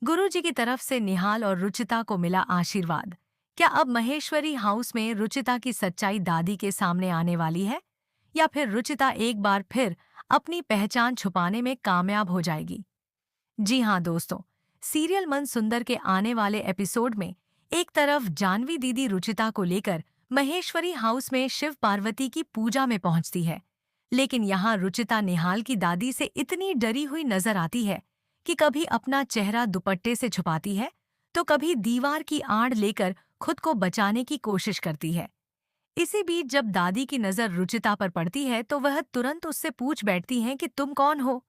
गुरुजी की तरफ से निहाल और रुचिता को मिला आशीर्वाद। क्या अब महेश्वरी हाउस में रुचिता की सच्चाई दादी के सामने आने वाली है, या फिर रुचिता एक बार फिर अपनी पहचान छुपाने में कामयाब हो जाएगी? जी हाँ दोस्तों, सीरियल मन सुंदर के आने वाले एपिसोड में एक तरफ जानवी दीदी रुचिता को लेकर महेश्वरी हाउस में शिव पार्वती की पूजा में पहुंचती है, लेकिन यहाँ रुचिता निहाल की दादी से इतनी डरी हुई नजर आती है कि कभी अपना चेहरा दुपट्टे से छुपाती है, तो कभी दीवार की आड़ लेकर खुद को बचाने की कोशिश करती है। इसी बीच जब दादी की नजर रुचिता पर पड़ती है तो वह तुरंत उससे पूछ बैठती हैं कि तुम कौन हो।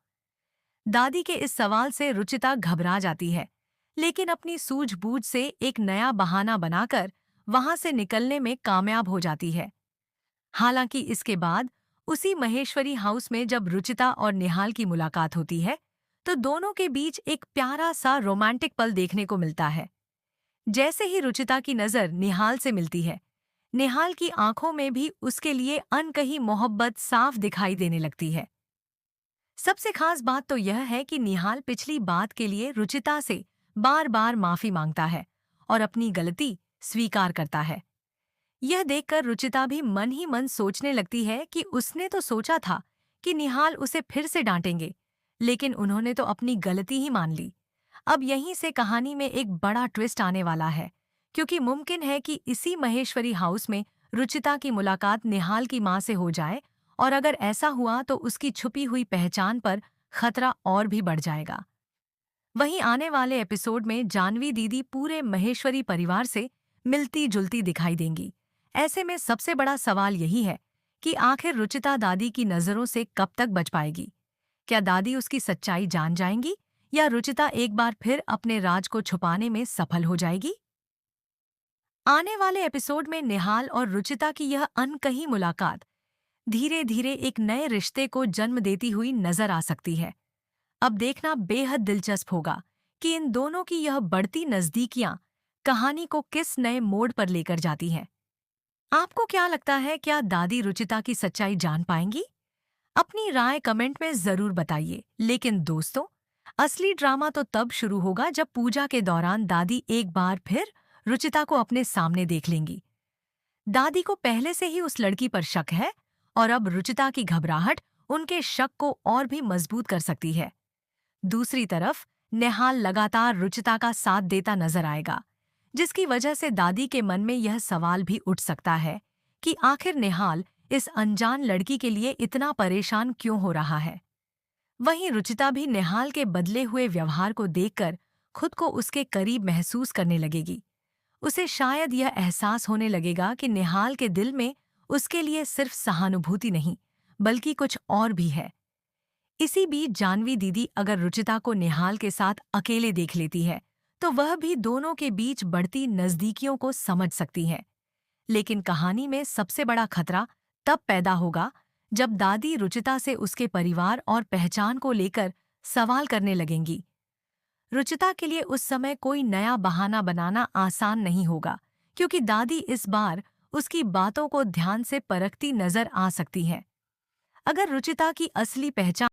दादी के इस सवाल से रुचिता घबरा जाती है, लेकिन अपनी सूझबूझ से एक नया बहाना बनाकर वहां से निकलने में कामयाब हो जाती है। हालांकि इसके बाद उसी महेश्वरी हाउस में जब रुचिता और निहाल की मुलाकात होती है, तो दोनों के बीच एक प्यारा सा रोमांटिक पल देखने को मिलता है। जैसे ही रुचिता की नजर निहाल से मिलती है, निहाल की आंखों में भी उसके लिए अनकही मोहब्बत साफ दिखाई देने लगती है। सबसे खास बात तो यह है कि निहाल पिछली बात के लिए रुचिता से बार बार माफी मांगता है और अपनी गलती स्वीकार करता है। यह देखकर रुचिता भी मन ही मन सोचने लगती है कि उसने तो सोचा था कि निहाल उसे फिर से डांटेंगे, लेकिन उन्होंने तो अपनी गलती ही मान ली। अब यहीं से कहानी में एक बड़ा ट्विस्ट आने वाला है, क्योंकि मुमकिन है कि इसी महेश्वरी हाउस में रुचिता की मुलाकात निहाल की मां से हो जाए, और अगर ऐसा हुआ तो उसकी छुपी हुई पहचान पर खतरा और भी बढ़ जाएगा। वहीं आने वाले एपिसोड में जानवी दीदी पूरे महेश्वरी परिवार से मिलती जुलती दिखाई देंगी। ऐसे में सबसे बड़ा सवाल यही है कि आखिर रुचिता दादी की नजरों से कब तक बच पाएगी। क्या दादी उसकी सच्चाई जान जाएंगी, या रुचिता एक बार फिर अपने राज को छुपाने में सफल हो जाएगी? आने वाले एपिसोड में निहाल और रुचिता की यह अनकही मुलाकात धीरे धीरे एक नए रिश्ते को जन्म देती हुई नजर आ सकती है। अब देखना बेहद दिलचस्प होगा कि इन दोनों की यह बढ़ती नजदीकियां कहानी को किस नए मोड़ पर लेकर जाती हैं। आपको क्या लगता है, क्या दादी रुचिता की सच्चाई जान पाएंगी? अपनी राय कमेंट में जरूर बताइए। लेकिन दोस्तों, असली ड्रामा तो तब शुरू होगा जब पूजा के दौरान दादी एक बार फिर रुचिता को अपने सामने देख लेंगी। दादी को पहले से ही उस लड़की पर शक है, और अब रुचिता की घबराहट उनके शक को और भी मजबूत कर सकती है। दूसरी तरफ नेहाल लगातार रुचिता का साथ देता नजर आएगा, जिसकी वजह से दादी के मन में यह सवाल भी उठ सकता है कि आखिर नेहाल इस अनजान लड़की के लिए इतना परेशान क्यों हो रहा है। वहीं रुचिता भी नेहाल के बदले हुए व्यवहार को देखकर खुद को उसके करीब महसूस करने लगेगी। उसे शायद यह एहसास होने लगेगा कि निहाल के दिल में उसके लिए सिर्फ सहानुभूति नहीं, बल्कि कुछ और भी है। इसी बीच जानवी दीदी अगर रुचिता को निहाल के साथ अकेले देख लेती है, तो वह भी दोनों के बीच बढ़ती नजदीकियों को समझ सकती है। लेकिन कहानी में सबसे बड़ा खतरा तब पैदा होगा जब दादी रुचिता से उसके परिवार और पहचान को लेकर सवाल करने लगेंगी। रुचिता के लिए उस समय कोई नया बहाना बनाना आसान नहीं होगा, क्योंकि दादी इस बार उसकी बातों को ध्यान से परखती नजर आ सकती है। अगर रुचिता की असली पहचान